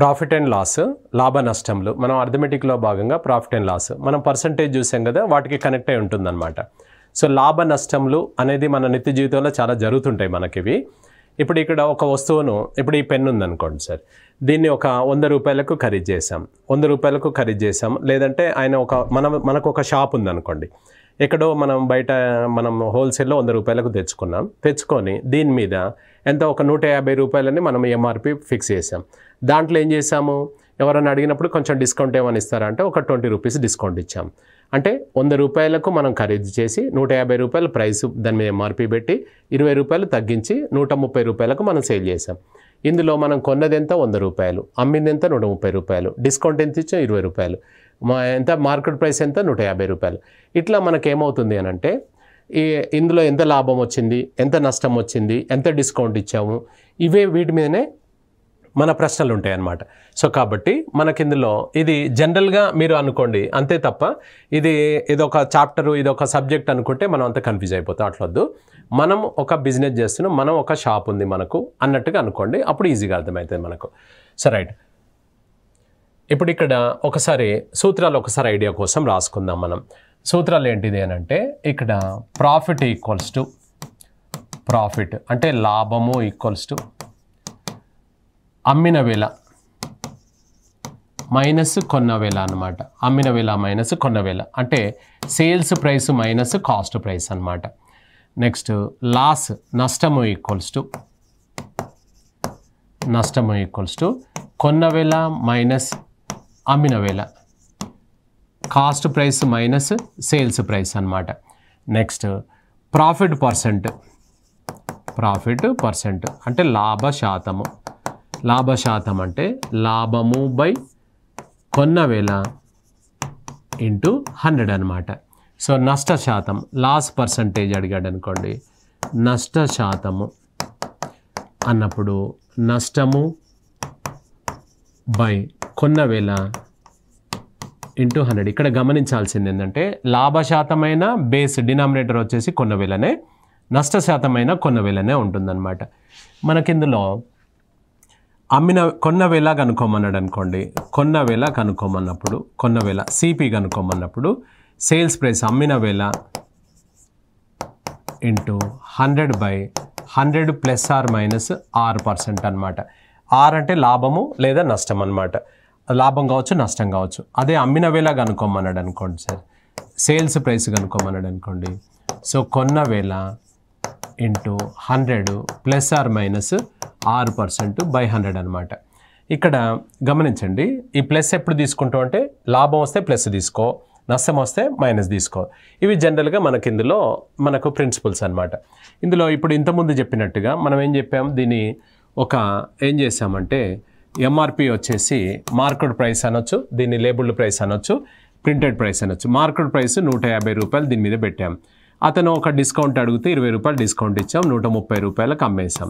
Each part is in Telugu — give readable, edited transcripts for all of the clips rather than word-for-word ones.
ప్రాఫిట్ అండ్ లాస్, లాభ నష్టంలు. మనం అర్థమెటిక్లో భాగంగా ప్రాఫిట్ అండ్ లాస్ మనం పర్సంటేజ్ చూసాం కదా, వాటికి కనెక్ట్ అయి ఉంటుందన్నమాట. సో లాభ నష్టంలు అనేది మన నిత్య జీవితంలో చాలా జరుగుతుంటాయి మనకివి. ఇప్పుడు ఇక్కడ ఒక వస్తువును, ఇప్పుడు ఈ పెన్ ఉందనుకోండి సార్, దీన్ని ఒక 100 రూపాయలకు ఖరీదు చేసాం, 100 రూపాయలకు ఖరీదు చేసాం. లేదంటే ఆయన మనకు ఒక షాప్ ఉందనుకోండి, ఎక్కడో మనం హోల్సేల్లో 100 రూపాయలకు తెచ్చుకొని దీని మీద ఎంత ఒక 150 రూపాయలని మనం ఎంఆర్పి ఫిక్స్ చేసాం. దాంట్లో ఏం చేసాము, ఎవరైనా అడిగినప్పుడు కొంచెం డిస్కౌంట్ ఏమని ఇస్తారంటే ఒక 20 రూపీస్ డిస్కౌంట్ ఇచ్చాం. అంటే 100 రూపాయలకు మనం ఖరీదు చేసి 150 రూపాయల ప్రైస్ దాని మీద ఎంఆర్పి పెట్టి 20 రూపాయలు తగ్గించి 130 రూపాయలకు మనం సేల్ చేసాం. ఇందులో మనం కొన్నది ఎంత 100 రూపాయలు, అమ్మింది ఎంత 130 రూపాయలు, డిస్కౌంట్ ఎంత ఇచ్చాం 20 రూపాయలు, ఎంత మార్కెట్ ప్రైస్ ఎంత 150 రూపాయలు. ఇట్లా మనకేమవుతుంది అని అంటే ఇందులో ఎంత లాభం వచ్చింది, ఎంత నష్టం వచ్చింది, ఎంత డిస్కౌంట్ ఇచ్చాము, వీటి మీదనే మన ప్రశ్నలు ఉంటాయి అన్నమాట. సో కాబట్టి మనకిందులో ఇది జనరల్గా మీరు అనుకోండి అంతే తప్ప ఇదొక చాప్టరు, ఇదొక సబ్జెక్ట్ అనుకుంటే మనం అంత కన్ఫ్యూజ్ అయిపోతాం. అట్లొద్దు. మనం ఒక బిజినెస్ చేస్తున్నాం, మనం ఒక షాప్ ఉంది మనకు అన్నట్టుగా అనుకోండి, అప్పుడు ఈజీగా అర్థమవుతుంది మనకు. సో రైట్, ఇప్పుడు ఇక్కడ సూత్రాలు ఒకసారి ఐడియా కోసం రాసుకుందాం మనం. సూత్రాలు ఏంటిది అని అంటే ఇక్కడ ప్రాఫిట్ ఈక్వల్స్ టు, ప్రాఫిట్ అంటే లాభము ఈక్వల్స్ టు అమ్మిన వేల మైనస్ కొన్న వేల అన్నమాట. అమ్మిన వేల మైనస్ కొన్న వేల అంటే sales price minus cost price అన్నమాట. నెక్స్ట్ లాస్, నష్టము ఈక్వల్స్ టు కొన్న వేల మైనస్ అమ్మిన వేల, cost price minus sales price అన్నమాట. నెక్స్ట్ ప్రాఫిట్ పర్సెంట్ అంటే లాభ శాతం అంటే లాభము బై కొన్న వేల ఇంటూ 100 అనమాట. సో నష్ట శాతం, లాస్ పర్సంటేజ్ అడిగాడు అనుకోండి, నష్ట శాతము అన్నప్పుడు నష్టము బై కొన్న వేల ఇంటూ 100. ఇక్కడ గమనించాల్సింది ఏంటంటే లాభశాతమైన బేస్ డినామినేటర్ వచ్చేసి కొన్న వేలనే, నష్ట శాతమైన కొన్న వేలనే ఉంటుందన్నమాట. మనకిందులో కొన్న వేల కనుక్కోమన్నాడు అనుకోండి, కొన్న వేల సిపి కనుక్కోమన్నప్పుడు సేల్స్ ప్రైస్ అమ్మిన వేల into 100/100 plus or minus R% అనమాట. ఆర్ అంటే లాభము లేదా నష్టం అనమాట. లాభం కావచ్చు, నష్టం కావచ్చు. అదే అమ్మిన వేల కనుక్కోమన్నాడు అనుకోండి సార్, సేల్స్ ప్రైస్ కనుక్కోమన్నాడు అనుకోండి. సో కొన్న వేల into 100 plus or minus R%/100 అనమాట. ఇక్కడ గమనించండి, ఈ ప్లస్ ఎప్పుడు తీసుకుంటాం అంటే లాభం వస్తే ప్లస్ తీసుకో, నష్టం వస్తే మైనస్ తీసుకో. ఇవి జనరల్గా మనకు ప్రిన్సిపల్స్ అనమాట. ఇందులో ఇప్పుడు ఇంతకుముందు చెప్పినట్టుగా మనం ఏం చెప్పాము, ఏం చేసామంటే ఎంఆర్పి వచ్చేసి మార్కెట్ ప్రైస్ అనొచ్చు, దీన్ని లేబుల్డ్ ప్రైస్ అనొచ్చు, ప్రింటెడ్ ప్రైస్ అనొచ్చు. మార్కెట్ ప్రైస్ 150 రూపాయలు దీని మీద పెట్టాం. అతను ఒక డిస్కౌంట్ అడిగితే 20 రూపాయలు డిస్కౌంట్ ఇచ్చాం, 130 రూపాయలకు అమ్మేసాం.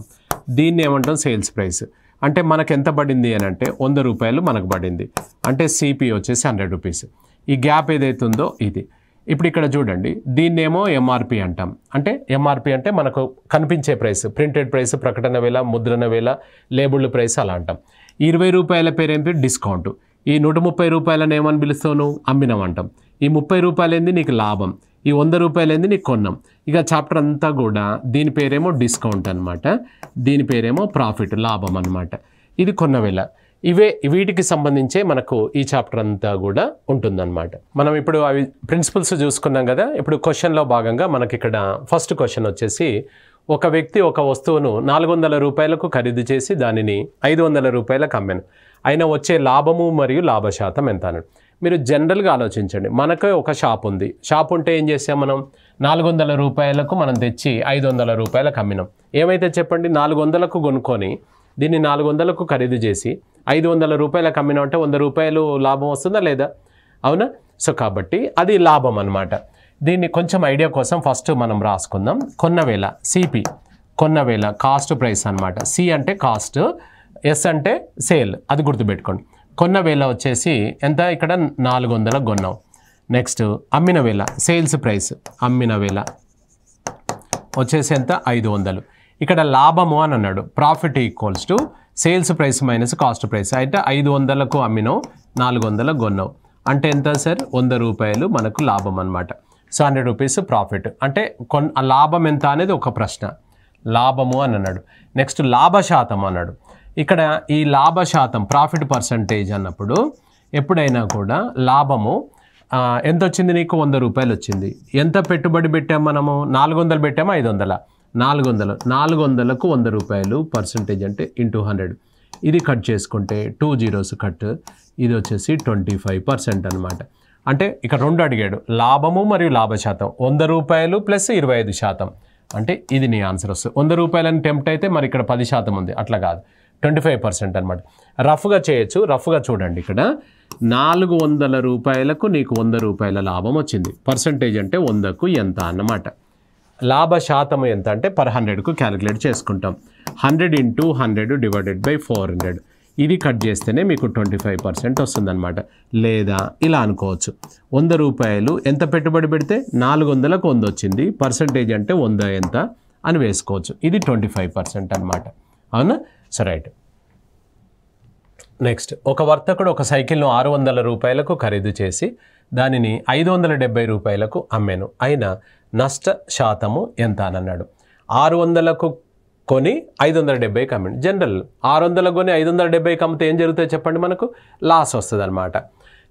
దీన్ని ఏమంటాం సేల్స్ ప్రైస్. అంటే మనకు ఎంత పడింది అని అంటే 100 రూపాయలు మనకు పడింది. అంటే సిపి వచ్చేసి 100 రూపీస్. ఈ గ్యాప్ ఏదైతే ఉందో ఇది. ఇప్పుడు ఇక్కడ చూడండి, దీన్నేమో ఎంఆర్పి అంటాం. అంటే ఎంఆర్పి అంటే మనకు కనిపించే ప్రైస్, ప్రింటెడ్ ప్రైస్, ప్రకటన వేల, ముద్రణ వేల, లేబుల్డ్ ప్రైస్ అలా అంటాం. 20 రూపాయల పేరేంటి డిస్కౌంట్. ఈ 130 రూపాయలను ఏమని పిలుస్తావు, అమ్మినం అంటాం. ఈ 30 రూపాయలు ఏంది నీకు లాభం, ఈ 100 రూపాయలు ఏంది నీకు కొన్నాం. ఇక చాప్టర్ అంతా కూడా దీని పేరేమో డిస్కౌంట్ అనమాట, దీని పేరేమో ప్రాఫిట్, లాభం అనమాట. ఇది కొన్న వేల. వీటికి సంబంధించే మనకు ఈ చాప్టర్ అంతా కూడా ఉంటుందన్నమాట. మనం ఇప్పుడు అవి ప్రిన్సిపల్స్ చూసుకున్నాం కదా. ఇప్పుడు క్వశ్చన్లో భాగంగా మనకి ఇక్కడ ఫస్ట్ క్వశ్చన్ వచ్చేసి, ఒక వ్యక్తి ఒక వస్తువును 400 రూపాయలకు ఖరీదు చేసి దానిని 500 రూపాయలకు అమ్మాను. అయినా వచ్చే లాభము మరియు లాభశాతం ఎంత అని మీరు జనరల్గా ఆలోచించండి. మనకు ఒక షాప్ ఉంది, షాప్ ఉంటే ఏం చేసాం మనం, 400 రూపాయలకు మనం తెచ్చి 500 రూపాయలకు అమ్మినాం. ఏమైతే చెప్పండి, 400కు కొనుక్కొని దీన్ని 400కు ఖరీదు చేసి 500 రూపాయలకు అమ్మినాం అంటే 100 రూపాయలు లాభం వస్తుందా లేదా, అవునా? సో కాబట్టి అది లాభం అనమాట. దీన్ని కొంచెం ఐడియా కోసం ఫస్ట్ మనం రాసుకుందాం. కొన్న వేల సిపి, కొన్న వేల కాస్ట్ ప్రైస్ అనమాట. సి అంటే కాస్ట్, ఎస్ అంటే సేల్, అది గుర్తుపెట్టుకోండి. కొన్న వేల వచ్చేసి ఎంత, ఇక్కడ 400కు కొన్నాం. నెక్స్ట్ అమ్మిన వేల సేల్స్ ప్రైస్, అమ్మిన వేల వచ్చేసి ఎంత 500. ఇక్కడ లాభము అని అన్నాడు, profit equals to sales price minus cost price అంటే 500కు అమ్మినావు 400 కొన్నావు అంటే ఎంత సార్ 100 రూపాయలు మనకు లాభం అనమాట. సో 100 రూపీస్ ప్రాఫిట్ అంటే లాభం ఎంత అనేది ఒక ప్రశ్న. లాభము అని అన్నాడు. నెక్స్ట్ లాభ శాతం అన్నాడు. ఇక్కడ ఈ లాభ శాతం ప్రాఫిట్ పర్సంటేజ్ అన్నప్పుడు ఎప్పుడైనా కూడా లాభము ఎంత వచ్చింది నీకు 100 రూపాయలు వచ్చింది. ఎంత పెట్టుబడి పెట్టాము మనము 400 పెట్టాము 500 400కు 100 రూపాయలు పర్సంటేజ్ అంటే ఇంటూ 100 ఇది కట్ చేసుకుంటే 2 జీరోస్ కట్ ఇది వచ్చేసి 25% అనమాట. అంటే ఇక్కడ 2 అడిగాడు లాభము మరియు లాభ శాతం 100 రూపాయలు ప్లస్ 25% అంటే ఇది నీ ఆన్సర్ వస్తుంది. 100 రూపాయలని టెంప్ట్ అయితే మరి ఇక్కడ 10% ఉంది అట్లా కాదు 25% అనమాట. రఫ్గా చేయొచ్చు. రఫ్గా చూడండి ఇక్కడ 400 రూపాయలకు నీకు 100 రూపాయల లాభం వచ్చింది. పర్సంటేజ్ అంటే 100కు ఎంత అన్నమాట. లాభ శాతం ఎంత అంటే పర్ 100కు క్యాలిక్యులేట్ చేసుకుంటాం. 100 × 100 డివైడెడ్ బై 400 ఇది కట్ చేస్తేనే మీకు 25% వస్తుందన్నమాట. లేదా ఇలా అనుకోవచ్చు 100 రూపాయలు ఎంత పెట్టుబడి పెడితే 400కు 100 వచ్చింది. పర్సంటేజ్ అంటే 100 ఎంత అని వేసుకోవచ్చు. ఇది 25% అనమాట. అవునా? So right. నెక్స్ట్ ఒక వర్తకుడు ఒక సైకిల్ను 600 రూపాయలకు ఖరీదు చేసి దానిని 570 రూపాయలకు అమ్మాను. అయినా నష్ట శాతము ఎంత అని అన్నాడు. 600కు కొని 570కి అమ్మాను. జనరల్ 600 కొని 570కి అమ్మితే ఏం జరుగుతుంది చెప్పండి, మనకు లాస్ వస్తుంది అనమాట.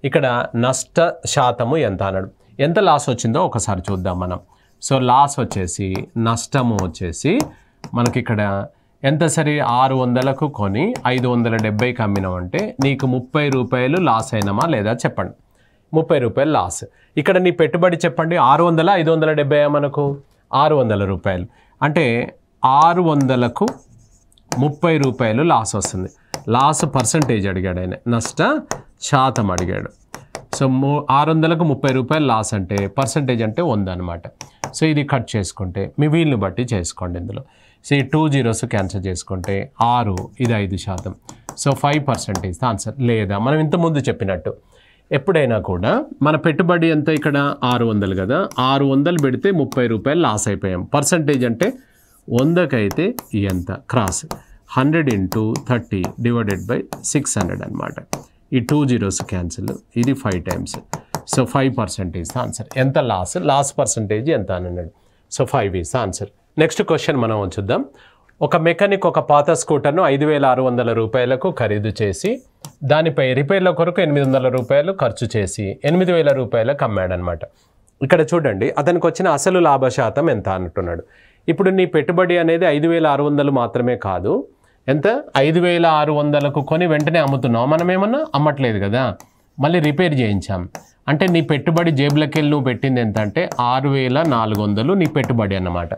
ఇక్కడ నష్ట శాతము ఎంత అన్నాడు. ఎంత లాస్ వచ్చిందో ఒకసారి చూద్దాం మనం. సో లాస్ వచ్చేసి నష్టము వచ్చేసి మనకి ఇక్కడ ఎంత సరే 600కు కొని 570కి అమ్మినామంటే నీకు 30 రూపాయలు లాస్ అయినామా లేదా చెప్పండి. 30 రూపాయలు లాస్. ఇక్కడ నీ పెట్టుబడి చెప్పండి 600 570 మనకు 600 రూపాయలు అంటే 600కు 30 రూపాయలు లాస్ వస్తుంది. లాస్ పర్సంటేజ్ అడిగాడు ఆయన, నష్ట శాతం అడిగాడు. సో 600కు 30 రూపాయలు లాస్ అంటే పర్సంటేజ్ అంటే 100 అనమాట. సో ఇది కట్ చేసుకుంటే మీ వీలుని బట్టి చేసుకోండి. ఇందులో సో ఈ 2 జీరోస్ క్యాన్సిల్ చేసుకుంటే 6 ఇది 5%. So 5% answer. లేదా మనం ఇంతకుముందు చెప్పినట్టు ఎప్పుడైనా కూడా మన పెట్టుబడి ఎంత ఇక్కడ 600 కదా, 600 పెడితే 30 రూపాయలు లాస్ అయిపోయాం. పర్సంటేజ్ అంటే 100కి అయితే ఎంత క్రాస్ 100 × 30 డివైడెడ్ బై 600 అనమాట. ఈ 2 జీరోస్ క్యాన్సిల్ ఇది 5 టైమ్స్. So 5% answer. ఎంత లాస్, లాస్ పర్సంటేజ్ ఎంత అని అన్నాడు. So 5 is answer. Next question మనం చూద్దాం. ఒక మెకానిక్ ఒక పాత స్కూటర్ను 5,600 రూపాయలకు ఖరీదు చేసి దానిపై రిపేర్ల కొరకు 800 రూపాయలు ఖర్చు చేసి 8,000 రూపాయలకు అమ్మాడనమాట. ఇక్కడ చూడండి అతనికి వచ్చిన అసలు లాభ శాతం ఎంత అంటున్నాడు. ఇప్పుడు నీ పెట్టుబడి అనేది 5,600 మాత్రమే కాదు, ఎంత 5,600కు కొని వెంటనే అమ్ముతున్నావు. మనం ఏమన్నా అమ్మట్లేదు కదా, మళ్ళీ రిపేర్ చేయించాం అంటే నీ పెట్టుబడి జేబులకి వెళ్ళి నువ్వు పెట్టింది ఎంత అంటే 6,400 నీ పెట్టుబడి అన్నమాట.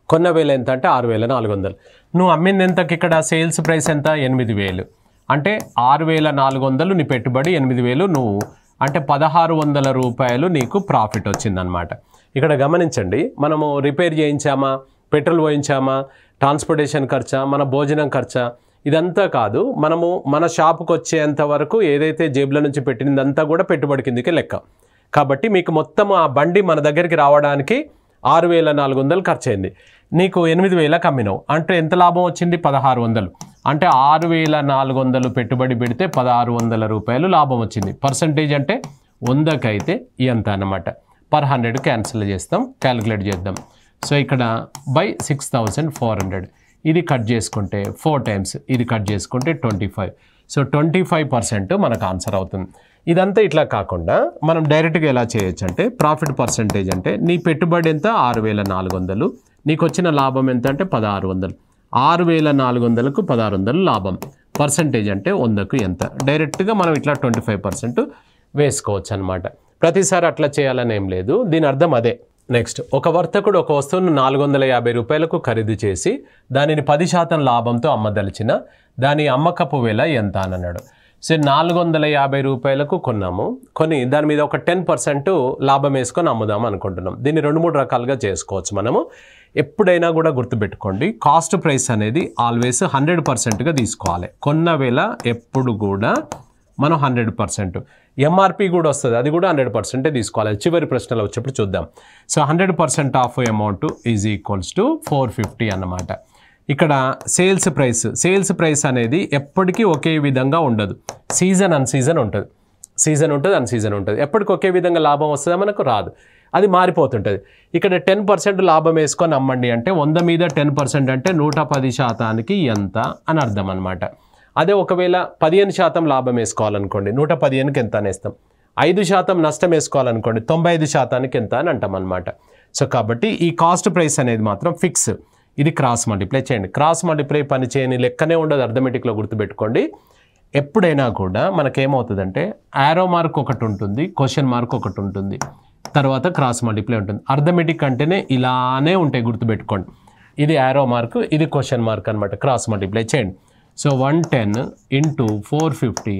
కొన్న వేల ఎంత అంటే 6,400. నువ్వు అమ్మింది ఎంతకి ఇక్కడ సేల్స్ ప్రైస్ ఎంత 8,000 అంటే 6,400 నీ పెట్టుబడి 8,000 నువ్వు అంటే 1,600 రూపాయలు నీకు ప్రాఫిట్ వచ్చిందనమాట. ఇక్కడ గమనించండి, మనము రిపేర్ చేయించామా, పెట్రోల్ పోయించామా, ట్రాన్స్పోర్టేషన్ ఖర్చా, మన భోజనం ఖర్చా ఇదంతా కాదు. మనము మన షాపుకి వచ్చేంత వరకు ఏదైతే జేబుల నుంచి పెట్టినదంతా కూడా పెట్టుబడి కిందకి లెక్క. కాబట్టి మీకు మొత్తం ఆ బండి మన దగ్గరికి రావడానికి 6,400 ఖర్చు అయింది. నీకు 8,000కి అమ్మినావు అంటే ఎంత లాభం వచ్చింది 1,600. అంటే 6,400 పెట్టుబడి పెడితే 1,600 రూపాయలు లాభం వచ్చింది. పర్సంటేజ్ అంటే 100కి అయితే ఎంత అన్నమాట. పర్ 100 క్యాన్సిల్ చేస్తాం, క్యాలిక్యులేట్ చేద్దాం. సో ఇక్కడ బై 6,400 ఇది కట్ చేసుకుంటే 4 టైమ్స్ ఇది కట్ చేసుకుంటే 25. సో 25% మనకు ఆన్సర్ అవుతుంది. ఇదంతా ఇట్లా కాకుండా మనం డైరెక్ట్గా ఎలా చేయొచ్చు అంటే ప్రాఫిట్ పర్సంటేజ్ అంటే నీ పెట్టుబడి ఎంత 6,400, నీకు వచ్చిన లాభం ఎంత అంటే 1,600. 6,400కు 1,600 లాభం. పర్సంటేజ్ అంటే 100కు ఎంత. డైరెక్ట్గా మనం ఇట్లా 25% వేసుకోవచ్చు అనమాట. ప్రతిసారి అట్లా చేయాలని ఏం లేదు, దీని అర్థం అదే. నెక్స్ట్ ఒక వర్తకుడు ఒక వస్తువును 450 రూపాయలకు ఖరీదు చేసి దానిని 10% లాభంతో అమ్మదలిచిన దాని అమ్మకపు వెల ఎంత అని అన్నాడు. సో 450 రూపాయలకు కొన్నాము, కొని దాని మీద ఒక 10% లాభం వేసుకొని అమ్ముదాం అనుకుంటున్నాం. దీన్ని 2-3 రకాలుగా చేసుకోవచ్చు మనము. ఎప్పుడైనా కూడా గుర్తుపెట్టుకోండి, కాస్ట్ ప్రైస్ అనేది ఆల్వేస్ 100%గా తీసుకోవాలి. కొన్న వేళ ఎప్పుడు కూడా మనం 100%, ఎంఆర్పి కూడా వస్తుంది, అది కూడా 100% తీసుకోవాలి. చివరి ప్రశ్నలో వచ్చేప్పుడు చూద్దాం. So 100% of amount is equals to 450 అన్నమాట. ఇక్కడ సేల్స్ ప్రైస్ అనేది ఎప్పటికీ ఒకే విధంగా ఉండదు. సీజన్ అన్ సీజన్ ఉంటుంది, అన్ సీజన్ ఉంటుంది. ఎప్పటికి ఒకే విధంగా లాభం వస్తుందా? మనకు రాదు, అది మారిపోతుంటుంది. ఇక్కడ 10% లాభం వేసుకొని అమ్మండి అంటే 100 మీద 10% అంటే 110% ఎంత అని అర్థం అనమాట. అదే ఒకవేళ 15% లాభం వేసుకోవాలనుకోండి, 115కి ఎంత అనేస్తాం. 5% నష్టం వేసుకోవాలనుకోండి, 95%కి ఎంత అని అంటాం అనమాట. సో కాబట్టి ఈ కాస్ట్ ప్రైస్ అనేది మాత్రం ఫిక్స్. ఇది క్రాస్ మల్టిప్లై చేయండి. క్రాస్ మల్టిప్లై పని చేయని లెక్కనే ఉండదు, అర్థమెటిక్లో గుర్తుపెట్టుకోండి. ఎప్పుడైనా కూడా మనకేమవుతుందంటే యారో మార్క్ ఒకటి ఉంటుంది, క్వశ్చన్ మార్క్ ఒకటి ఉంటుంది, తర్వాత క్రాస్ మల్టిప్లై ఉంటుంది. అర్థమెటిక్ అంటేనే ఇలానే ఉంటాయి, గుర్తుపెట్టుకోండి. ఇది యారో మార్క్, ఇది క్వశ్చన్ మార్క్ అనమాట. క్రాస్ మల్టిప్లై చేయండి. సో 110 ఇంటూ 450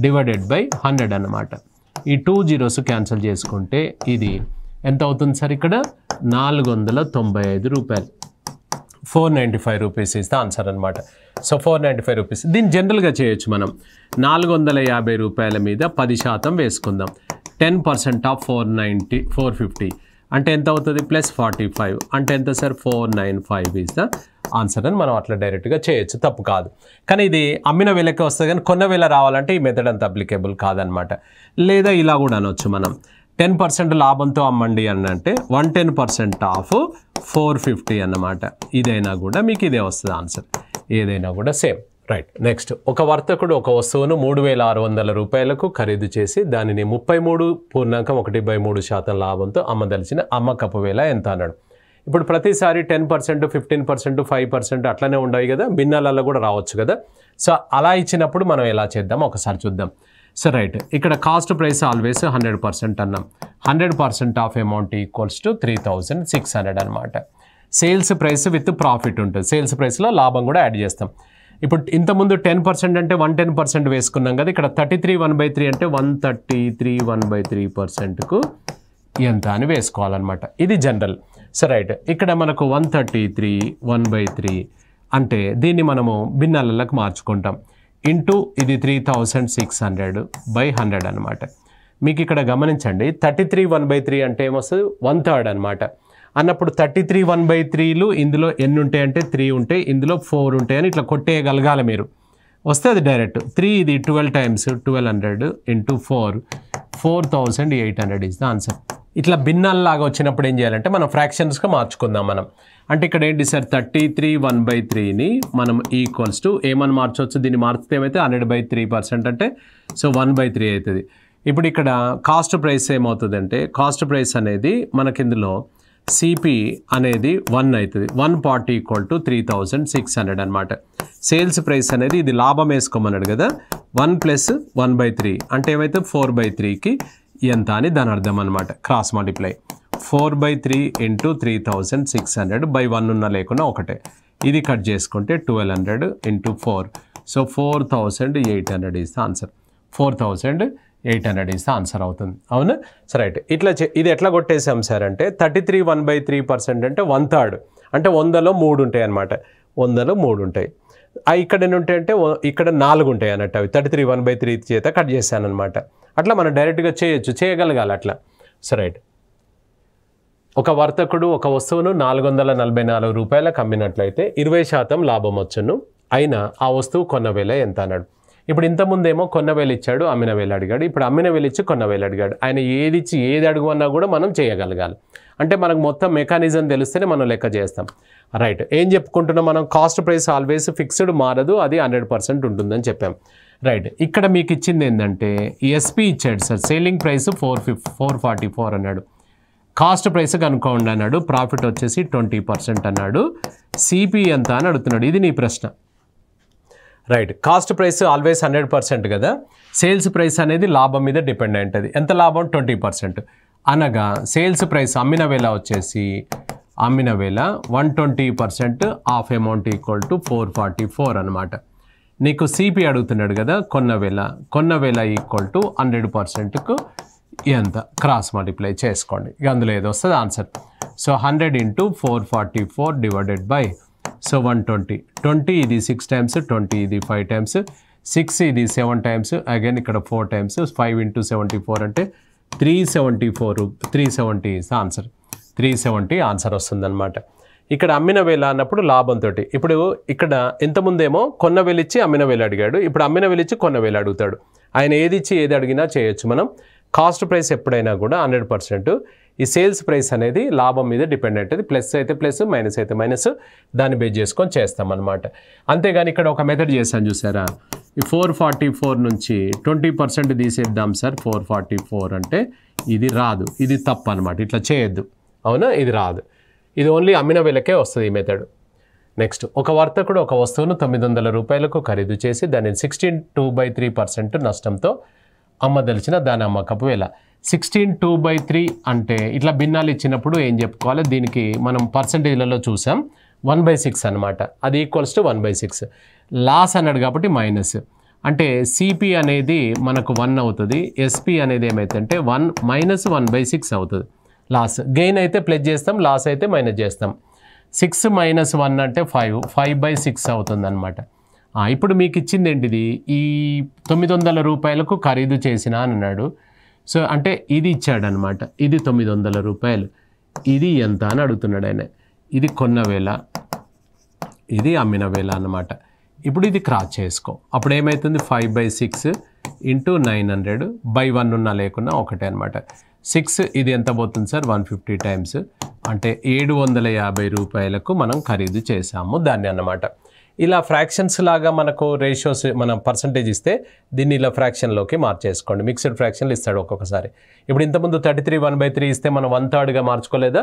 డివైడెడ్ బై 100 అన్నమాట. ఈ 2 zeros క్యాన్సిల్ చేసుకుంటే ఇది ఎంత అవుతుంది సార్? ఇక్కడ 495 రూపాయలు. 495 రూపీస్ ఇస్ ద ఆన్సర్ అనమాట. So 495 rupees. దీన్ని జనరల్గా చేయొచ్చు మనం. 450 రూపాయల మీద 10% వేసుకుందాం. 10% ఆఫ్ 450 అంటే ఎంత అవుతుంది? ప్లస్ 45 అంటే ఎంత సార్? 495 ఇస్ ద ఆన్సర్ అని మనం అట్లా డైరెక్ట్గా చేయొచ్చు, తప్పు కాదు. కానీ ఇది అమ్మిన వేలకే వస్తుంది, కానీ కొన్న వేల రావాలంటే ఈ మెథడ్ అంత అప్లికేబుల్ కాదనమాట. లేదా ఇలా కూడా అనొచ్చు మనం, 10% లాభంతో అమ్మండి అని అంటే 110% ఆఫ్ 450 అన్నమాట. ఇదైనా కూడా మీకు ఇదే వస్తుంది ఆన్సర్, ఏదైనా కూడా సేమ్. రైట్. నెక్స్ట్, ఒక వర్తకుడు ఒక వస్తువును 3600 రూపాయలకు ఖరీదు చేసి దానిని 33.1/3% లాభంతో అమ్మదలిచిన అమ్మకపు వేల ఎంత అన్నాడు. ఇప్పుడు ప్రతిసారి 10%, 15%, 5% అట్లనే ఉండవు కదా, భిన్నాలలో కూడా రావచ్చు కదా. సో అలా ఇచ్చినప్పుడు మనం ఎలా చేద్దాం ఒకసారి చూద్దాం. సో రైట్, ఇక్కడ కాస్ట్ ప్రైస్ ఆల్వేస్ 100% అన్నాం. 100% ఆఫ్ అమౌంట్ ఈక్వల్స్ టు 3600 అనమాట. సేల్స్ ప్రైస్ విత్ ప్రాఫిట్ ఉంటుంది, సేల్స్ ప్రైస్లో లాభం కూడా యాడ్ చేస్తాం. ఇప్పుడు ఇంతకుముందు 10% అంటే 110% వేసుకున్నాం కదా. ఇక్కడ 33/1/3 అంటే 133/1/3%కు ఎంత అని వేసుకోవాలన్నమాట. ఇది జనరల్. సో రైట్, ఇక్కడ మనకు 133/1/3 అంటే దీన్ని మనము భిన్నాలకు మార్చుకుంటాం. ఇంటూ ఇది 3600/100 అనమాట. మీకు ఇక్కడ గమనించండి, 33/1/3 అంటే ఏమొస్తుంది? 1/3 అనమాట. అన్నప్పుడు 33/1/3లు ఇందులో ఎన్ని ఉంటాయి అంటే 3 ఉంటాయి, ఇందులో 4 ఉంటాయని ఇట్లా కొట్టేయగలగాలి మీరు. వస్తే అది డైరెక్ట్ 3, ఇది 12 times 1200 into 4, 4800 is the answer. ఇట్లా భిన్నాల్లాగా వచ్చినప్పుడు ఏం చేయాలంటే మనం ఫ్రాక్షన్స్గా మార్చుకుందాం మనం. అంటే ఇక్కడ ఏంటి సార్? 33/1/3ని మనం ఈక్వల్స్ టు ఏమని మార్చవచ్చు? దీన్ని మార్చితే ఏమైతే 100/3% అంటే సో 1/3 అవుతుంది. ఇప్పుడు ఇక్కడ కాస్ట్ ప్రైస్ ఏమవుతుందంటే, కాస్ట్ ప్రైస్ అనేది మనకి ఇందులో సిపి అనేది 1 అవుతుంది. 140 = 3600 అనమాట. సేల్స్ ప్రైస్ అనేది ఇది లాభం వేసుకోమన్నాడు కదా, 1 + 1/3 అంటే ఏమైతే 4/3కి ఎంత అని దాని అర్థం అనమాట. క్రాస్ మల్టిప్లై 4/3 ఇంటూ 3600/1 ఉన్న లేకున్నా ఒకటే. ఇది కట్ చేసుకుంటే 1200 into 4, so 4800 is the answer. 4800 is the answer అవుతుంది. అవునా? సరే, రైట్. ఇట్లా ఇది ఎట్లా కొట్టేసాం సార్ అంటే 33/1/3% అంటే 1/3 అంటే 100లో 3 ఉంటాయి అనమాట. 100లో 3 ఉంటాయి. ఇక్కడ ఎన్ని ఉంటాయి అంటే ఇక్కడ 4 ఉంటాయి అన్నట్టు. అవి 33/1/3 చేత కట్ చేశాను అనమాట. అట్లా మనం డైరెక్ట్గా చేయగలగాలి అట్లా. సో రైట్, ఒక వర్తకుడు ఒక వస్తువును 444 రూపాయలకు అమ్మినట్లయితే 20% లాభం వచ్చును, అయినా ఆ వస్తువు కొన్న వేల ఎంత అన్నాడు. ఇప్పుడు ఇంతకుముందేమో కొన్న వేలు ఇచ్చాడు, అమ్మిన వేలు అడిగాడు. ఇప్పుడు అమ్మిన వేలు ఇచ్చి కొన్న వేలు అడిగాడు. ఆయన ఏది ఇచ్చి ఏది అడుగున్నా కూడా మనం చేయగలగాలి. అంటే మనకు మొత్తం మెకానిజం తెలిస్తేనే మనం లెక్క చేస్తాం. రైట్, ఏం చెప్పుకుంటున్నాం మనం? కాస్ట్ ప్రైస్ ఆల్వేస్ ఫిక్స్డ్, మారదు, అది 100% ఉంటుందని చెప్పాం. రైట్, ఇక్కడ మీకు ఇచ్చింది ఏంటంటే ఎస్పీ ఇచ్చాడు సార్. సేలింగ్ ప్రైస్ 444 అన్నాడు. కాస్ట్ ప్రైస్ కనుక్కోండి అన్నాడు. ప్రాఫిట్ వచ్చేసి 20% అన్నాడు. సిపి ఎంత అని అడుగుతున్నాడు. ఇది నీ ప్రశ్న. రైట్, కాస్ట్ ప్రైస్ ఆల్వేస్ 100% కదా. సేల్స్ ప్రైస్ అనేది లాభం మీద డిపెండ్ అయి ఉంటుంది. ఎంత లాభం? 20%. అనగా సేల్స్ ప్రైస్ అమ్మిన వేల వచ్చేసి 120% ఆఫ్ అమౌంట్ ఈక్వల్ టు 444 అనమాట. నీకు సిపి అడుగుతున్నాడు కదా, కొన్న వేల ఈక్వల్ టు 100%కు ఎంత? క్రాస్ మల్టిప్లై చేసుకోండి. ఇక అందులో ఏదో వస్తుంది answer. So 100 into 444 divided by so 120. 20 ఇది 6 times, 20 ఇది 5 times, 6 ఇది 7 times, అగైన్ ఇక్కడ 4 times, 5 ఇంటూ 74 అంటే 370 ఇస్ ఆన్సర్. 370 ఆన్సర్ వస్తుందన్నమాట. ఇక్కడ అమ్మిన వేళ అన్నప్పుడు లాభంతో. ఇప్పుడు ఇక్కడ ఇంతకుముందేమో కొన్న వేలు ఇచ్చి అమ్మిన వేలు అడిగాడు, ఇప్పుడు అమ్మిన వేలు ఇచ్చి కొన్న వేలు అడుగుతాడు. ఆయన ఏది ఇచ్చి ఏది అడిగినా చేయొచ్చు మనం. కాస్ట్ ప్రైస్ ఎప్పుడైనా కూడా 100%. ఈ సేల్స్ ప్రైస్ అనేది లాభం మీద డిపెండ్ అవుతుంది. ప్లస్ అయితే ప్లస్, మైనస్ అయితే మైనస్, దాన్ని బేస్ చేసుకొని చేస్తామన్నమాట. అంతేగాని ఇక్కడ ఒక మెథడ్ చేశాను చూసారా, ఈ 444 నుంచి 20% తీసేద్దాం సార్ 444 అంటే ఇది రాదు, ఇది తప్పు అనమాట. ఇట్లా చేయొద్దు, అవునా, ఇది రాదు. ఇది ఓన్లీ అమ్మిన వేలకే వస్తుంది ఈ మెథడ్. నెక్స్ట్, ఒక వర్తకుడు ఒక వస్తువును 900 రూపాయలకు ఖరీదు చేసి దానిని 16/2/3% నష్టంతో అమ్మదలిచిన దాని అమ్మకపు వేల. 16/2/3 అంటే ఇట్లా భిన్నాలు ఇచ్చినప్పుడు ఏం చెప్పుకోవాలి, దీనికి మనం పర్సంటేజ్లలో చూసాం 1/6 అనమాట. అది ఈక్వల్స్ టు 1/6. లాస్ అన్నాడు కాబట్టి మైనస్, అంటే సిపి అనేది మనకు 1 అవుతుంది, ఎస్పి అనేది ఏమైతుందంటే 1 మైనస్ 1/6 అవుతుంది. లాస్. గెయిన్ అయితే ప్లస్ చేస్తాం, లాస్ అయితే మైనస్ చేస్తాం. 6 మైనస్ 1 అంటే 5/6 అవుతుంది అనమాట. ఇప్పుడు మీకు ఇచ్చింది ఏంటిది, ఈ 900 రూపాయలకు ఖరీదు చేసిన అని అన్నాడు. సో అంటే ఇది ఇచ్చాడనమాట, ఇది 900 రూపాయలు, ఇది ఎంత అని అడుగుతున్నాడు ఆయన. ఇది కొన్న వేల, ఇది అమ్మిన వేల అన్నమాట. ఇప్పుడు ఇది క్రాస్ చేసుకో, అప్పుడు ఏమవుతుంది 5/6 ఇంటూ 900 బై 1 ఉన్నా లేకున్నా ఒకటే అనమాట. 6 ఇది ఎంత పోతుంది సార్, 150 టైమ్స్ అంటే 750 రూపాయలకు మనం ఖరీదు చేసాము దాన్ని అన్నమాట. ఇలా ఫ్రాక్షన్స్ లాగా మనకు రేషియోస్ మనం పర్సంటేజ్ ఇస్తే దీన్ని ఇలా ఫ్రాక్షన్లోకి మార్చేసుకోండి. మిక్స్డ్ ఫ్రాక్షన్లు ఇస్తాడు ఒక్కొక్కసారి. ఇప్పుడు ఇంతకుముందు 33 1/3 ఇస్తే మనం 1/3గా మార్చుకోలేదా,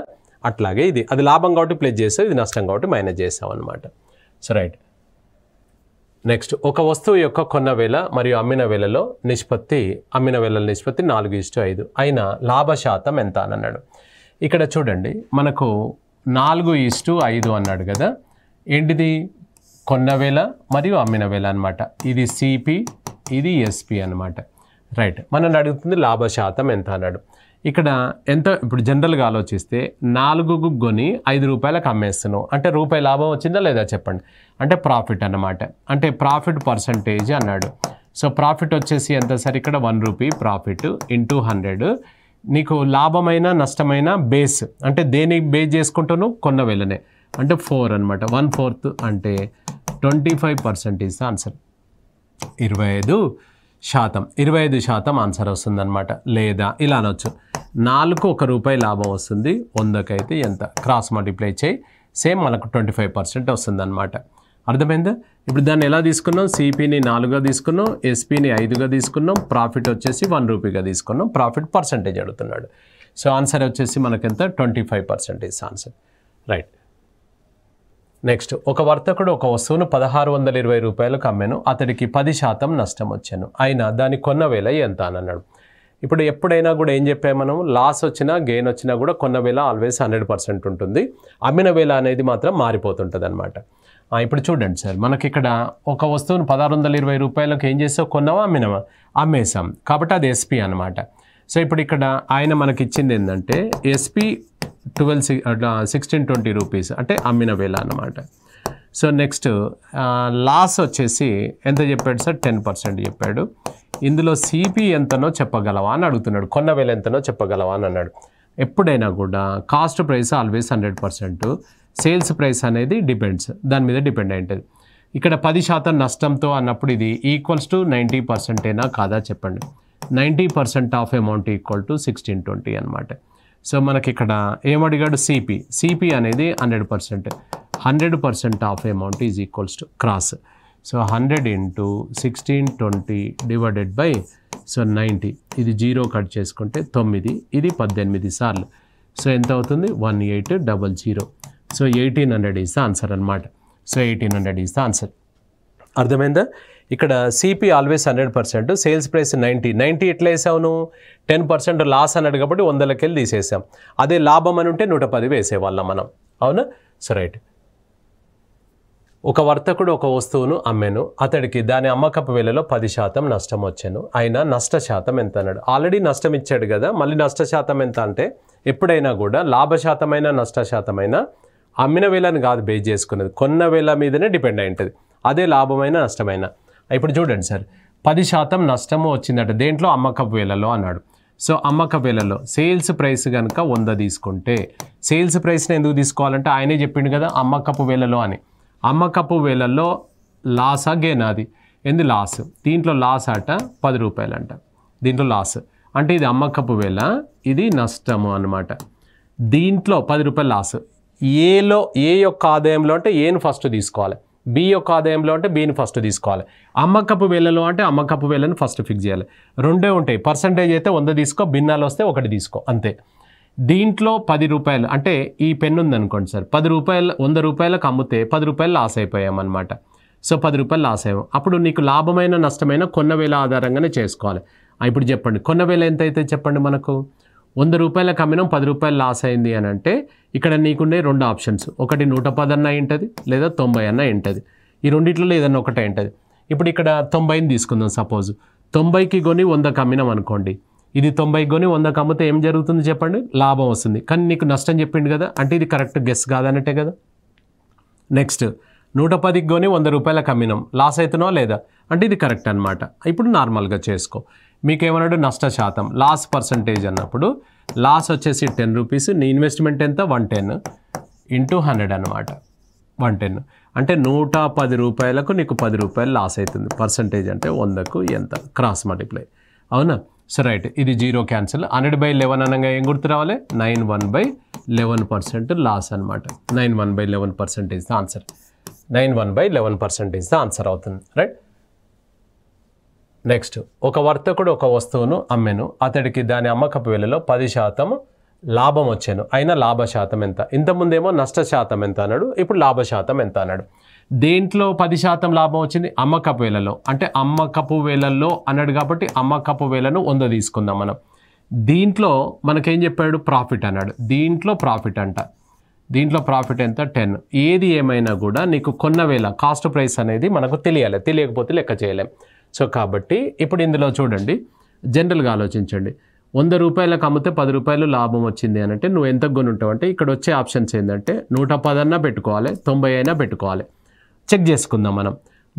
అట్లాగే ఇది అది లాభం కాబట్టి ప్లస్ చేస్తాం, ఇది నష్టం కాబట్టి మైనస్ చేస్తాం అనమాట. So right. నెక్స్ట్, ఒక వస్తువు యొక్క కొన్న వేల మరియు అమ్మిన వేలలో నిష్పత్తి, అమ్మిన వేలల నిష్పత్తి 4:5 అయినా లాభ శాతం ఎంత అని అన్నాడు. ఇక్కడ చూడండి మనకు 4:5 అన్నాడు కదా, ఏంటిది కొన్న వేల మరియు అమ్మిన వేల అనమాట. ఇది సిపి, ఇది ఎస్పి అనమాట. రైట్. మనం అడుగుతుంది లాభ శాతం ఎంత అన్నాడు. ఇక్కడ ఎంత, ఇప్పుడు జనరల్గా ఆలోచిస్తే 4కు కొని 5 రూపాయలకు అమ్మేస్తున్నావు అంటే రూపాయి లాభం వచ్చిందా లేదా చెప్పండి, అంటే ప్రాఫిట్ అన్నమాట. అంటే ప్రాఫిట్ పర్సంటేజ్ అన్నాడు. సో ప్రాఫిట్ వచ్చేసి ఎంత సార్, ఇక్కడ 1 రూపీ ప్రాఫిట్ ఇంటూ 100. నీకు లాభమైన నష్టమైన బేస్ అంటే దేనికి బేస్ చేసుకుంటాను, కొన్న వేలనే, అంటే 4 అనమాట. 1/4 అంటే 25% ఇస్ ఆన్సర్. 25% ఆన్సర్ వస్తుందన్నమాట. లేదా ఇలా అనొచ్చు, 4కు 1 రూపాయి లాభం వస్తుంది, 100కైతే ఎంత, క్రాస్ మల్టిప్లై చేయి, సేమ్ మనకు 25% వస్తుందన్నమాట. అర్థమైందా? ఇప్పుడు దాన్ని ఎలా తీసుకున్నాం, సిపిని 4గా తీసుకున్నాం, ఎస్పిని 5గా తీసుకున్నాం, ప్రాఫిట్ వచ్చేసి 1 రూపీగా తీసుకున్నాం, ప్రాఫిట్ పర్సంటేజ్ అడుగుతున్నాడు. సో ఆన్సర్ వచ్చేసి మనకెంత, 25% ఆన్సర్. రైట్. నెక్స్ట్, ఒక వర్తకుడు ఒక వస్తువును 1620 రూపాయలకు అమ్మాను, అతడికి 10% నష్టం వచ్చాను, అయినా దాని కొన్న వేల ఎంత అని అన్నాడు. ఇప్పుడు ఎప్పుడైనా కూడా ఏం చెప్పాము మనం, లాస్ వచ్చినా గెయిన్ వచ్చినా కూడా కొన్న వేల ఆల్వేస్ 100% ఉంటుంది, అమ్మిన వేల అనేది మాత్రం మారిపోతుంటుంది అనమాట. ఇప్పుడు చూడండి సార్, మనకి ఇక్కడ ఒక వస్తువును 1620 రూపాయలకు ఏం చేసావు, కొన్నావా అమ్మినావా, అమ్మేసాం కాబట్టి అది ఎస్పీ అనమాట. సో ఇప్పుడు ఇక్కడ ఆయన మనకి ఇచ్చింది ఏంటంటే ఎస్పీ 1620 రూపీస్ అంటే అమ్మిన వేల అన్నమాట. సో నెక్స్ట్ లాస్ వచ్చేసి ఎంత చెప్పాడు సార్, 10% చెప్పాడు. ఇందులో సిపి ఎంతనో చెప్పగలవా అని అడుగుతున్నాడు, కొన్న వేల ఎంతనో చెప్పగలవా అని అన్నాడు. ఎప్పుడైనా కూడా cost price always 100%, sales price అనేది డిపెండ్స్, దాని మీద డిపెండ్ అయి ఉంటుంది. ఇక్కడ 10% నష్టంతో అన్నప్పుడు ఇది ఈక్వల్స్ టు 90%ఏనా కాదా చెప్పండి. 90% ఆఫ్ అమౌంట్ ఈక్వల్ టు 1620 అనమాట. సో మనకి ఇక్కడ ఏమడిగాడు, సిపి అనేది 100%, 100% of amount is equals to cross. So 100 into 1620 divided by 90, ఇది 0 కట్ చేసుకుంటే 9, ఇది 18 సార్లు. సో ఎంత అవుతుంది, 1800. సో 1800 ఈజ్ ద ఆన్సర్ అనమాట. So 1800 is the answer. అర్థమైందా? ఇక్కడ సిపి ఆల్వేస్ 100%, సేల్స్ ప్రైస్ 90 ఎట్లా వేసావు నువ్వు, 10% లాస్ అన్నాడు కాబట్టి 100లకి వెళ్ళి తీసేసాం. అదే లాభం అని ఉంటే 110 వేసేవాళ్ళం మనం, అవునా? So right. ఒక వర్తకుడు ఒక వస్తువును అమ్మాను, అతడికి దాని అమ్మకపు వేలలో 10% నష్టం వచ్చాను, అయినా నష్ట శాతం ఎంత అన్నాడు. ఆల్రెడీ నష్టం ఇచ్చాడు కదా, మళ్ళీ నష్ట శాతం ఎంత అంటే ఎప్పుడైనా కూడా లాభ శాతమైన నష్ట శాతమైన అమ్మిన వేలని కాదు బేస్ చేసుకున్నది, కొన్న వేల మీదనే డిపెండ్ అయి ఉంటుంది, అదే లాభమైన నష్టమైన. ఇప్పుడు చూడండి సార్, 10% నష్టము వచ్చిందట దేంట్లో, అమ్మకపు వేలలో అన్నాడు. సో అమ్మక వేలలో సేల్స్ ప్రైస్ కనుక 100 తీసుకుంటే సేల్స్ ప్రైస్ని ఎందుకు తీసుకోవాలంటే ఆయనే చెప్పిండు కదా అమ్మకపు వేలలో అని. అమ్మకపు వేలలో లాసా గేనా అది ఎందు లాస్, దీంట్లో లాస్ అట 10 రూపాయలు అంట, దీంట్లో లాస్ అంటే ఇది అమ్మకపు వేల, ఇది నష్టము అనమాట. దీంట్లో 10 రూపాయలు లాస్. ఏ యొక్క ఆదాయంలో అంటే ఏను ఫస్ట్ తీసుకోవాలి, బి యొక్క ఆదాయంలో అంటే బిని ఫస్ట్ తీసుకోవాలి. అమ్మకపు వేలలో అంటే అమ్మకపు వేలను ఫస్ట్ ఫిక్స్ చేయాలి. రెండే ఉంటాయి, పర్సంటేజ్ అయితే 100 తీసుకో, భిన్నాలు వస్తే 1 తీసుకో అంతే. దీంట్లో 10 రూపాయలు అంటే ఈ పెన్ ఉందనుకోండి సార్, 10 రూపాయలు 100 రూపాయలకు అమ్మితే 10 రూపాయలు లాస్ అయిపోయామన్నమాట. సో 10 రూపాయలు లాస్ అయ్యాము. అప్పుడు నీకు లాభమైన నష్టమైన కొన్న వేల ఆధారంగానే చేసుకోవాలి. ఇప్పుడు చెప్పండి కొన్న వేల ఎంత అయితే చెప్పండి. మనకు 100 రూపాయలకు అమ్మినాం, 10 రూపాయలు లాస్ అయింది అని అంటే ఇక్కడ నీకుండే 2 ఆప్షన్స్, ఒకటి 110 అన్న ఉంటుంది లేదా 90 అన్న ఉంటుంది. ఈ రెండిట్లో ఏదన్నా ఒకటే ఉంటుంది. ఇప్పుడు ఇక్కడ 90ని తీసుకుందాం సపోజ్. 90కి కొని 100కి అమ్మినాం అనుకోండి, ఇది 90కి కొని 100కి అమ్మితే ఏం జరుగుతుంది చెప్పండి, లాభం వస్తుంది. కానీ నీకు నష్టం చెప్పిండు కదా, అంటే ఇది కరెక్ట్ గెస్ కాదన్నట్టే కదా. నెక్స్ట్ 110కి కొని 100 రూపాయలకు అమ్మినాం, లాస్ అవుతున్నావా లేదా అంటే ఇది కరెక్ట్ అనమాట. ఇప్పుడు నార్మల్గా చేసుకో. మీకు ఏమన్నాడు నష్ట శాతం, లాస్ పర్సంటేజ్ అన్నప్పుడు లాస్ వచ్చేసి 10 రూపీస్, నీ ఇన్వెస్ట్మెంట్ ఎంత 110 ఇంటూ 100 అనమాట. 110 అంటే 110 రూపాయలకు నీకు 10 రూపాయలు లాస్ అవుతుంది. పర్సంటేజ్ అంటే 100కు ఎంత, క్రాస్ మల్టిప్లై, అవునా. సో రైట్, ఇది 0 క్యాన్సిల్. 100/11 అనగా ఏం గుర్తు రావాలి, 91/11% లాస్ అనమాట. 91/11% is the answer. 91/11% is the answer అవుతుంది. రైట్. నెక్స్ట్, ఒక వర్తకుడు ఒక వస్తువును అమ్మెను, అతడికి దాని అమ్మకపు వేలలో 10% లాభం వచ్చాను, అయినా లాభ శాతం ఎంత. ఇంతకుముందేమో నష్ట శాతం ఎంత అన్నాడు, ఇప్పుడు లాభ శాతం ఎంత అన్నాడు. దేంట్లో 10% లాభం వచ్చింది, అమ్మకపు వేలలో. అంటే అమ్మకపు వేలలో అన్నాడు కాబట్టి అమ్మకపు వేలను 100 తీసుకుందాం మనం. దీంట్లో మనకేం చెప్పాడు, ప్రాఫిట్ అన్నాడు. దీంట్లో ప్రాఫిట్ అంట, దీంట్లో ప్రాఫిట్ ఎంత 10. ఏది ఏమైనా కూడా నీకు కొన్న వేల కాస్ట్ ప్రైస్ అనేది మనకు తెలియాలి, తెలియకపోతే లెక్క చేయలేం. సో కాబట్టి ఇప్పుడు ఇందులో చూడండి, జనరల్గా ఆలోచించండి. 100 రూపాయలకు అమ్మితే 10 రూపాయలు లాభం వచ్చింది అని అంటే నువ్వు ఎంత కొని ఉంటావు అంటే ఇక్కడ వచ్చే ఆప్షన్స్ ఏంటంటే 110 అన్నా పెట్టుకోవాలి, 90 అయినా పెట్టుకోవాలి. చెక్ చేసుకుందాం మనం.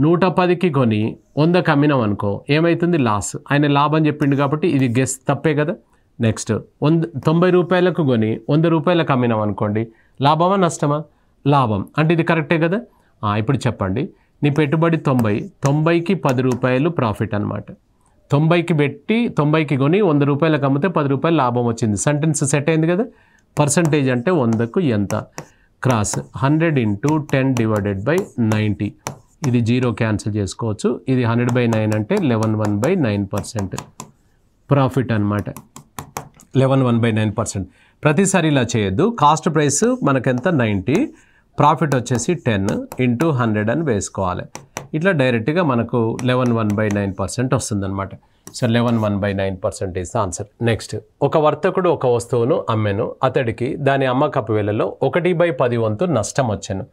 110కి కొని 100కి అమ్మినాం అనుకో ఏమవుతుంది, లాస్. ఆయన లాభం చెప్పిండు కాబట్టి ఇది గెస్ తప్పే కదా. నెక్స్ట్ 90 రూపాయలకు కొని 100 రూపాయలకు అమ్మినాం అనుకోండి, లాభమా నష్టమా, లాభం. అంటే ఇది కరెక్టే కదా. ఇప్పుడు చెప్పండి, నీ పెట్టుబడి 90, 90కి 10 రూపాయలు ప్రాఫిట్ అనమాట. 90కి పెట్టి 90కి కొని 100 రూపాయలకు అమ్మితే 10 రూపాయలు లాభం వచ్చింది. సెంటెన్స్ సెట్ అయింది కదా. పర్సంటేజ్ అంటే 100కు ఎంత, క్రాస్ 100 ఇంటూ 10/90. ఇది 0 క్యాన్సిల్ చేసుకోవచ్చు. ఇది 100/9 అంటే 11/9% ప్రాఫిట్ అనమాట. 11/9%. ప్రతిసారి ఇలా చేయొద్దు. కాస్ట్ ప్రైస్ మనకెంత 90, ప్రాఫిట్ వచ్చేసి 10 ఇంటూ 100 అని వేసుకోవాలి. ఇట్లా డైరెక్ట్గా మనకు 11/9% వస్తుందన్నమాట. So 11/9% is the answer. Next, ఒక వర్తకుడు ఒక వస్తువును అమ్మెను, అతడికి దాని అమ్మకపు వేలలో 1/10 వంతు నష్టం వచ్చాను,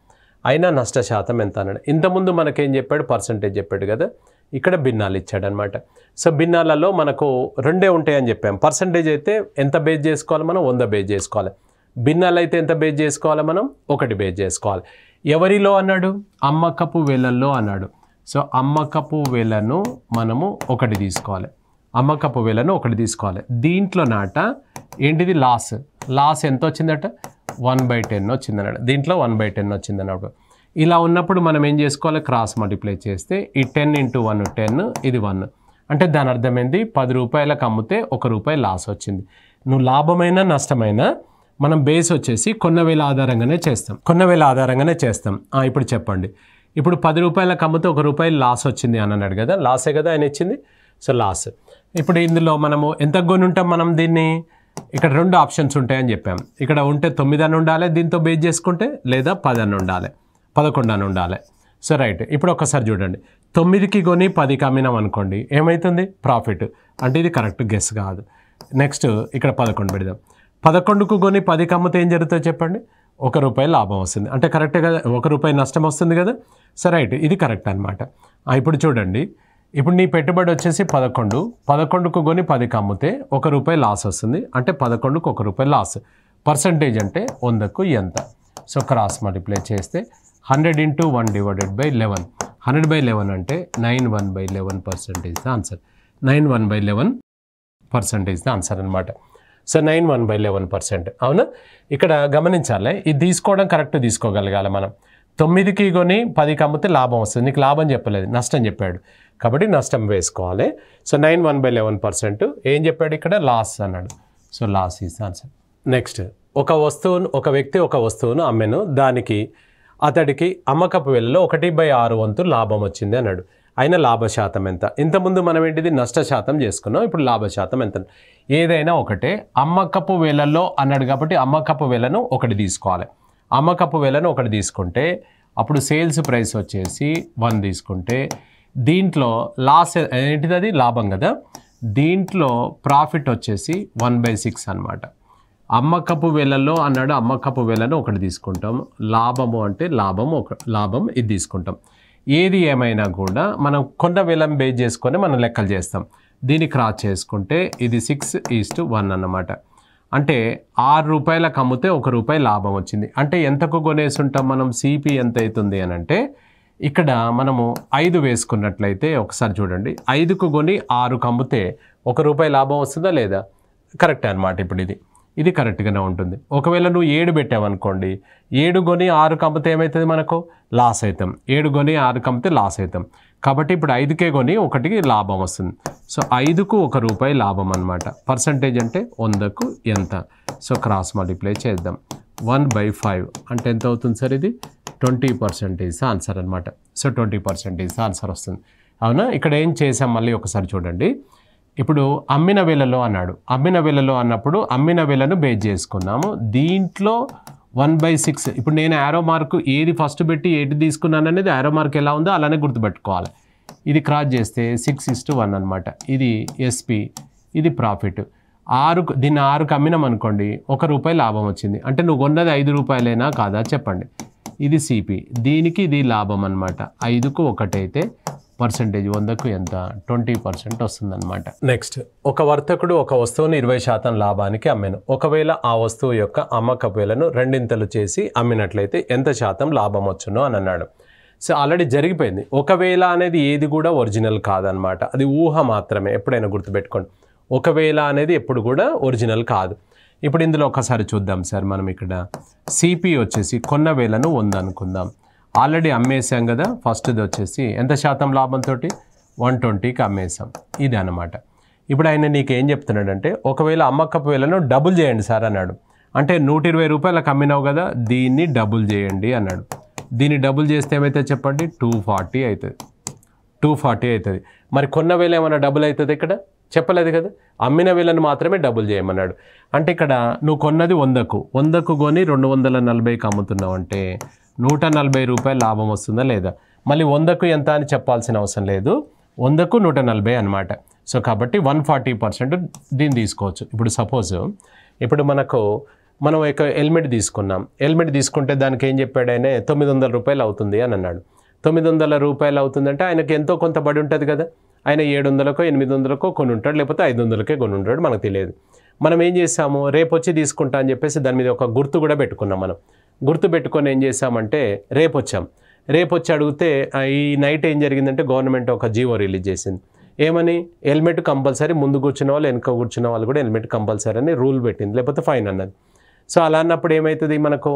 అయినా నష్ట శాతం ఎంత అన్నాడు. ఇంతకుముందు మనకేం చెప్పాడు, పర్సంటేజ్ చెప్పాడు కదా. ఇక్కడ భిన్నాలు ఇచ్చాడు అనమాట. సో భిన్నాలలో మనకు 2 ఉంటాయని చెప్పాం. పర్సంటేజ్ అయితే ఎంత బేస్ చేసుకోవాలి మనం, 100 బేస్ చేసుకోవాలి. భిన్నాలు అయితే ఎంత బేస్ చేసుకోవాలి మనం, 1 బేస్ చేసుకోవాలి. ఎవరిలో అన్నాడు, అమ్మకపు వేలల్లో అన్నాడు. సో అమ్మకపు వేలను మనము 1 తీసుకోవాలి, అమ్మకపు వేలను 1 తీసుకోవాలి. దీంట్లో నాట ఏంటిది, లాస్. లాస్ ఎంత వచ్చిందట, 1/10 వచ్చిందన్నాడు. దీంట్లో 1/10 వచ్చిందన్నప్పుడు ఇలా ఉన్నప్పుడు మనం ఏం చేసుకోవాలి, క్రాస్ మల్టిప్లై చేస్తే ఈ 10 ఇంటూ 1 10, ఇది 1. అంటే దాని అర్థమైంది 10 రూపాయలకు అమ్మితే 1 రూపాయి లాస్ వచ్చింది. నువ్వు లాభమైన నష్టమైన మనం బేస్ వచ్చేసి కొన్న వేల ఆధారంగానే చేస్తాం, కొన్న వేల ఆధారంగానే చేస్తాం. ఇప్పుడు చెప్పండి, ఇప్పుడు 10 రూపాయలకు అమ్మితే 1 రూపాయి లాస్ వచ్చింది అని అన్నాడు కదా, లాసే కదా ఆయన ఇచ్చింది. So loss. ఇప్పుడు ఇందులో మనము ఎంత కొని ఉంటాం మనం దీన్ని, ఇక్కడ 2 ఆప్షన్స్ ఉంటాయని చెప్పాం. ఇక్కడ ఉంటే 9 అని ఉండాలి దీంతో బేస్ చేసుకుంటే, లేదా 10 అని ఉండాలి, 11 అని ఉండాలి. సో రైట్, ఇప్పుడు ఒకసారి చూడండి, 9కి కొని 10కి అమ్మినాం అనుకోండి ఏమవుతుంది, ప్రాఫిట్. అంటే ఇది కరెక్ట్ గెస్ కాదు. నెక్స్ట్ ఇక్కడ 11 పెడదాం. 11కు కొని 10కి అమ్మితే ఏం జరుగుతుందో చెప్పండి, 1 రూపాయి లాభం వస్తుంది. అంటే కరెక్టే కదా, 1 రూపాయి నష్టం వస్తుంది కదా. సో రైట్, ఇది కరెక్ట్ అనమాట. ఇప్పుడు చూడండి, ఇప్పుడు నీ పెట్టుబడి వచ్చేసి 11, 11కు కొని 10కి అమ్మితే 1 రూపాయి లాస్ వస్తుంది. అంటే 11కు 1 రూపాయి లాస్. పర్సంటేజ్ అంటే 100కు ఎంత. సో క్రాస్ మల్టిప్లై చేస్తే 100 ఇంటూ 1/11, 100/11 అంటే 91/11% is the answer. 91/11 percentage the answer అనమాట. సో 9 1/11%. అవునా? ఇక్కడ గమనించాలి, ఇది తీసుకోవడం కరెక్ట్ తీసుకోగలగాలి మనం. 9కి కొని 10కి అమ్మితే లాభం వస్తుంది. నీకు లాభం చెప్పలేదు, నష్టం చెప్పాడు కాబట్టి నష్టం వేసుకోవాలి. సో 9 1/11%. ఏం చెప్పాడు ఇక్కడ? లాస్ అన్నాడు. So loss is answer. Next, ఒక వ్యక్తి ఒక వస్తువును అమ్మెను, దానికి అతడికి అమ్మకపు వెలలో 1/6 వంతు లాభం వచ్చింది అన్నాడు. అయినా లాభశాతం ఎంత? ఇంతకుముందు మనం ఏంటిది నష్ట శాతం చేసుకున్నాం, ఇప్పుడు లాభశాతం ఎంత? ఏదైనా ఒకటే. అమ్మకపు వెలలో అన్నాడు కాబట్టి అమ్మకపు వెలను ఒకటి తీసుకోవాలి. అమ్మకపు వెలను ఒకటి తీసుకుంటే అప్పుడు సేల్స్ ప్రైస్ వచ్చేసి 1 తీసుకుంటే దీంట్లో లాస్ ఏంటిది? అది లాభం కదా. దీంట్లో ప్రాఫిట్ వచ్చేసి 1/6 అనమాట. అమ్మకపు వెలలో అన్నాడు, అమ్మకపు వెలను ఒకటి తీసుకుంటాం. లాభము అంటే లాభం ఇది తీసుకుంటాం. ఏది ఏమైనా కూడా మనం కొన్న వెలం బేస్ చేసుకొని మనం లెక్కలు చేస్తాం. దీన్ని క్రాస్ చేసుకుంటే ఇది 6:1 అన్నమాట. అంటే 6 రూపాయలకు అమ్మితే 1 రూపాయి లాభం వచ్చింది. అంటే ఎంతకు కొనేసి ఉంటాం మనం? సిపి ఎంత అవుతుంది అని అంటే ఇక్కడ మనము 5 వేసుకున్నట్లయితే ఒకసారి చూడండి, 5కు కొని 6కు అమ్మితే 1 రూపాయి లాభం వస్తుందా లేదా? కరెక్ట్ అనమాట. ఇప్పుడు ఇది కరెక్ట్గానే ఉంటుంది. ఒకవేళ నువ్వు 7 పెట్టావనుకోండి, 7 కొని 6కు అమ్మితే ఏమవుతుంది? మనకు లాస్ అవుతాం. 7 కొని 6కు అమ్మితే లాస్ అవుతాం. కాబట్టి ఇప్పుడు 5కే కొని 1కి లాభం వస్తుంది. సో 5కు 1 రూపాయి లాభం అనమాట. పర్సంటేజ్ అంటే 100కు ఎంత? సో క్రాస్ మల్టిప్లై చేద్దాం. 1/5 అంటే ఎంత అవుతుంది సార్? ఇది 20% ఆన్సర్ అనమాట. సో 20% ఆన్సర్ వస్తుంది. అవునా? ఇక్కడ ఏం చేసాం మళ్ళీ ఒకసారి చూడండి. ఇప్పుడు అమ్మిన వెలలో అన్నాడు. అమ్మిన వెలలో అన్నప్పుడు అమ్మిన వెలను బేస్ చేసుకున్నాము. దీంట్లో 1/6. ఇప్పుడు నేను యారో మార్కు ఏది ఫస్ట్ పెట్టి ఏది తీసుకున్నాను అనేది యారో మార్క్ ఎలా ఉందో అలానే గుర్తుపెట్టుకోవాలి. ఇది క్రాస్ చేస్తే 6:1 అనమాట. ఇది ఎస్పి, ఇది ప్రాఫిట్. దీన్ని 6కు అమ్మినాం అనుకోండి, 1 రూపాయి లాభం వచ్చింది. అంటే నువ్వు కొన్నది 5 రూపాయలైనా కాదా చెప్పండి. ఇది సిపి, దీనికి ఇది లాభం అనమాట. 5కు 1 అయితే పర్సెంటేజ్ 100కు ఎంత? 20% వస్తుందన్నమాట. నెక్స్ట్, ఒక వర్తకుడు ఒక వస్తువుని 20% లాభానికి అమ్మాను. ఒకవేళ ఆ వస్తువు యొక్క అమ్మకపు వెలను రెండింతలు చేసి అమ్మినట్లయితే ఎంత శాతం లాభం వచ్చునో అని అన్నాడు. సో ఆల్రెడీ జరిగిపోయింది. ఒకవేళ అనేది ఏది కూడా ఒరిజినల్ కాదనమాట, అది ఊహ మాత్రమే. ఎప్పుడైనా గుర్తుపెట్టుకోండి, ఒకవేళ అనేది ఎప్పుడు కూడా ఒరిజినల్ కాదు. ఇప్పుడు ఇందులో ఒకసారి చూద్దాం సార్. మనం ఇక్కడ సిపి వచ్చేసి కొన్న వేలను 100 అనుకుందాం. ఆల్రెడీ అమ్మేసాం కదా. ఫస్ట్ది వచ్చేసి ఎంత శాతం లాభంతో? 120కి అమ్మేసాం. ఇది అనమాట. ఇప్పుడు ఆయన నీకు ఏం చెప్తున్నాడంటే, ఒకవేళ అమ్మకపు వేలను డబుల్ చేయండి సార్ అన్నాడు. అంటే 120 రూపాయలకు అమ్మినావు కదా, దీన్ని డబుల్ చేయండి అన్నాడు. దీన్ని డబుల్ చేస్తే ఏమైతే చెప్పండి? 240 అవుతుంది. 240 అవుతుంది. మరి కొన్న వేల ఏమైనా డబుల్ అవుతుంది? ఇక్కడ చెప్పలేదు కదా. అమ్మిన వేలను మాత్రమే డబుల్ చేయమన్నాడు. అంటే ఇక్కడ నువ్వు కొన్నది 100కు కొని 240కి అమ్ముతున్నావు అంటే 140 రూపాయలు లాభం వస్తుందా లేదా? మళ్ళీ 100కు ఎంత అని చెప్పాల్సిన అవసరం లేదు, 100కు 140 అనమాట. సో కాబట్టి 140% దీన్ని తీసుకోవచ్చు. ఇప్పుడు సపోజ్ మనం ఒక హెల్మెట్ తీసుకున్నాం. హెల్మెట్ తీసుకుంటే దానికి ఏం చెప్పాడు ఆయన? 900 రూపాయలు అవుతుంది అని అన్నాడు. 900 రూపాయలు అవుతుందంటే ఆయనకి ఎంతో కొంత బడి ఉంటుంది కదా. ఆయన 700కో 800కో కొని ఉంటాడు, లేకపోతే 500కే కొని ఉంటాడు, మనకు తెలియదు. మనం ఏం చేసాము? రేపు వచ్చి తీసుకుంటా అని చెప్పేసి దాని మీద ఒక గుర్తు కూడా పెట్టుకున్నాం. మనం గుర్తు పెట్టుకొని ఏం చేసామంటే రేపు వచ్చి అడిగితే ఈ నైట్ ఏం జరిగిందంటే గవర్నమెంట్ ఒక జీవో రిలీజ్ చేసింది. ఏమని? హెల్మెట్ కంపల్సరీ, ముందు కూర్చున్న వాళ్ళు వెనుక కూర్చున్న వాళ్ళు కూడా హెల్మెట్ కంపల్సరీ అని రూల్ పెట్టింది, లేకపోతే ఫైన్ అన్నది. సో అలా అన్నప్పుడు ఏమవుతుంది మనకు?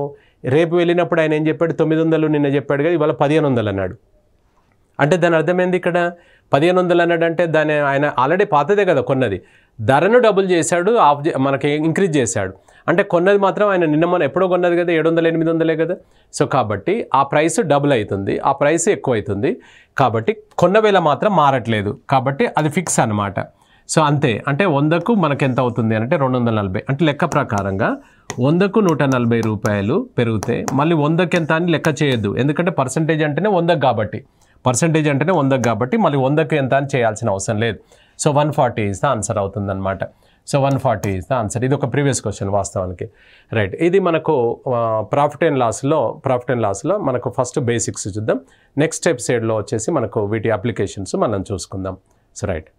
రేపు వెళ్ళినప్పుడు ఆయన ఏం చెప్పాడు? 900 నిన్న చెప్పాడు కదా, ఇవాళ 1500 అన్నాడు. అంటే దాని అర్థమైంది ఇక్కడ 1500 అన్నాడు అంటే దాని ఆయన ఆల్రెడీ పాతదే కదా కొన్నది, ధరను డబుల్ చేశాడు, మనకి ఇంక్రీజ్ చేశాడు. అంటే కొన్నది మాత్రం ఆయన నిన్న మనం ఎప్పుడో కొన్నది కదా, 700 800 కదా. సో కాబట్టి ఆ ప్రైస్ డబుల్ అవుతుంది, ఆ ప్రైస్ ఎక్కువ అవుతుంది. కాబట్టి కొన్న వేళ మాత్రం మారట్లేదు, కాబట్టి అది ఫిక్స్ అనమాట. సో అంతే. అంటే 100కు మనకు ఎంత అవుతుంది అంటే 240. అంటే లెక్క ప్రకారంగా 100కు 140 రూపాయలు పెరిగితే మళ్ళీ 100కి ఎంత అని లెక్క చేయొద్దు, ఎందుకంటే పర్సంటేజ్ అంటేనే 100కు కాబట్టి మళ్ళీ 100కి ఎంత అని చేయాల్సిన అవసరం లేదు. సో 140 ఇస్ ద ఆన్సర్ అవుతుందన్నమాట. So 140 is the answer. ఇది ఒక ప్రీవియస్ క్వశ్చన్ వాస్తవానికి. రైట్, ఇది మనకు ప్రాఫిట్ అండ్ లాస్లో మనకు ఫస్ట్ బేసిక్స్ చూద్దాం. నెక్స్ట్ ఎపిసోడ్లో వచ్చేసి మనకు వీటి అప్లికేషన్స్ మనం చూసుకుందాం. So right.